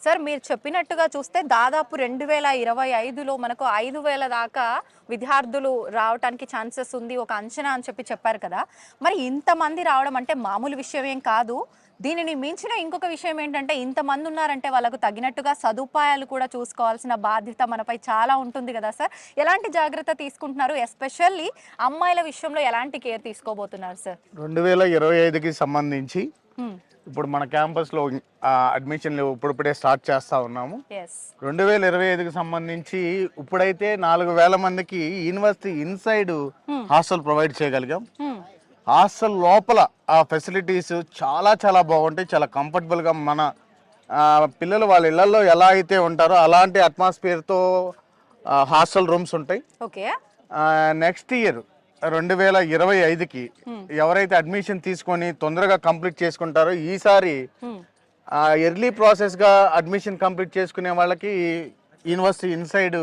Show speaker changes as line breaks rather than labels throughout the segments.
Sir మీరు చెప్పినట్టుగా చూస్తే దాదాపు 2025లో మనకు 5,000 దాకా విద్యార్థులు రావడానికి ఛాన్సెస్ ఉంది ఒక అంచనా అని చెప్పారు కదా. మరి ఇంతమంది రావడం అంటే మామూలు విషయం ఏం కాదు. దీనిని మించిన ఇంకొక విషయం ఏంటంటే ఇంతమంది ఉన్నారంటే వాళ్ళకు తగినట్టుగా సదుపాయాలు కూడా చూసుకోవాల్సిన బాధ్యత మనపై చాలా ఉంటుంది కదా సార్. ఎలాంటి జాగ్రత్త తీసుకుంటున్నారు? ఎస్పెషల్లీ అమ్మాయిల విషయంలో ఎలాంటి కేర్ తీసుకోబోతున్నారు సార్?
2025కి సంబంధించి ఇప్పుడు మన క్యాంపస్లో అడ్మిషన్లు ఇప్పుడిప్పుడే స్టార్ట్ చేస్తూ ఉన్నాము. 2025కి సంబంధించి ఇప్పుడైతే 4,000 మందికి యూనివర్సిటీ ఇన్సైడ్ హాస్టల్ ప్రొవైడ్ చేయగలిగాం. హాస్టల్ లోపల ఆ ఫెసిలిటీస్ చాలా చాలా బాగుంటాయి, చాలా కంఫర్టబుల్గా మన పిల్లలు వాళ్ళ ఇళ్లలో ఎలా అయితే ఉంటారో అలాంటి అట్మాస్ఫియర్తో హాస్టల్ రూమ్స్ ఉంటాయి. నెక్స్ట్ ఇయర్ 2025కి ఎవరైతే అడ్మిషన్ తీసుకొని తొందరగా కంప్లీట్ చేసుకుంటారో ఈసారి ఎర్లీ ప్రాసెస్గా అడ్మిషన్ కంప్లీట్ చేసుకునే వాళ్ళకి యూనివర్సిటీ ఇన్సైడ్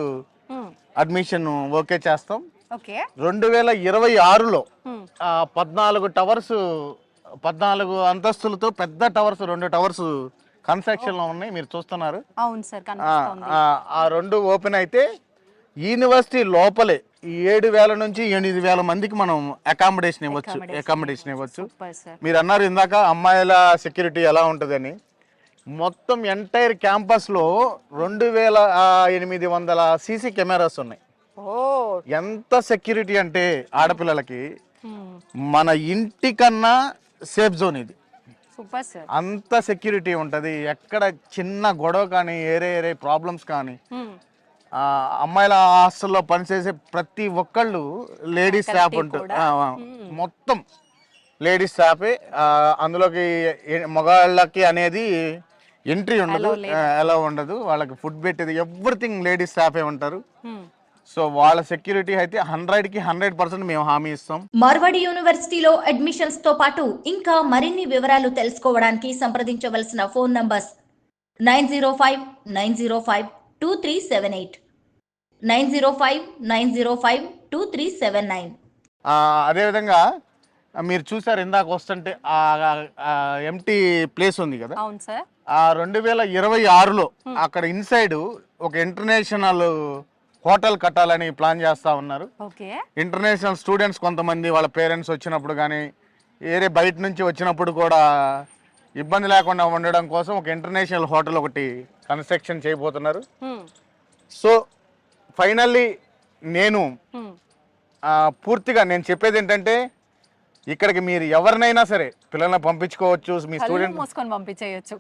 అడ్మిషన్ ఓకే చేస్తాం. 2026లో 14 టవర్స్ 14 అంతస్తులతో పెద్ద టవర్స్ 2 టవర్స్ కన్స్ట్రక్షన్ లో ఉన్నాయి, మీరు చూస్తున్నారు. ఆ 2 ఓపెన్ అయితే యూనివర్సిటీ లోపలే 7,000 నుంచి 8,000 మందికి మనం అకామిడేషన్ ఇవ్వచ్చు. మీరు అన్నారు ఇందాక అమ్మాయిల సెక్యూరిటీ ఎలా ఉంటుందని. మొత్తం ఎంటైర్ క్యాంపస్లో 2,800 సీసీ కెమెరాస్ ఉన్నాయి. ఎంత సెక్యూరిటీ అంటే ఆడపిల్లలకి మన ఇంటికన్నా సేఫ్ జోన్ ఇది. అంత సెక్యూరిటీ ఉంటుంది. ఎక్కడ చిన్న గొడవ కానీ ఏరే ప్రాబ్లమ్స్ కానీ అమ్మాయిల హాస్టల్లో పనిచేసే ప్రతి ఒక్కళ్ళు లేడీస్ స్టాఫ్ ఉంటుంది, మొత్తం లేడీస్ స్టాఫే. అందులోకి మగవాళ్ళకి అనేది ఎంట్రీ ఉండదు, ఎలా ఉండదు. వాళ్ళకి ఫుడ్ పెట్టేది ఎవ్రీథింగ్ లేడీస్ స్టాఫే ఉంటారు. సో వాళ్ళ సెక్యూరిటీ అయితే 100కి 100% మేము హామీ ఇస్తాం.
మార్వాడి యూనివర్సిటీలో అడ్మిషన్స్ తో పాటు ఇంకా మరిన్ని వివరాలు తెలుసుకోవడానికి సంప్రదించవలసిన ఫోన్ నంబర్స్ 905-905-2378, 905-905-2379.
అదేవిధంగా మీరు చూసారు ఇందాక వస్తుంటే ఎంటీ ప్లేస్ ఉంది కదా, 2026లో అక్కడ ఇన్సైడ్ ఒక ఇంటర్నేషనల్ హోటల్ కట్టాలని ప్లాన్ చేస్తూ ఉన్నారు. ఇంటర్నేషనల్ స్టూడెంట్స్ కొంతమంది వాళ్ళ పేరెంట్స్ వచ్చినప్పుడు కానీ వేరే బయట నుంచి వచ్చినప్పుడు కూడా ఇబ్బంది లేకుండా ఉండడం కోసం ఒక ఇంటర్నేషనల్ హోటల్ ఒకటి కన్స్ట్రక్షన్ చేయబోతున్నారు. సో ఫైనల్లీ నేను పూర్తిగా నేను చెప్పేది ఏంటంటే ఇక్కడికి మీరు ఎవరినైనా సరే పిల్లల్ని పంపించుకోవచ్చు, మీ స్టూడెంట్
పంపించేయచ్చు.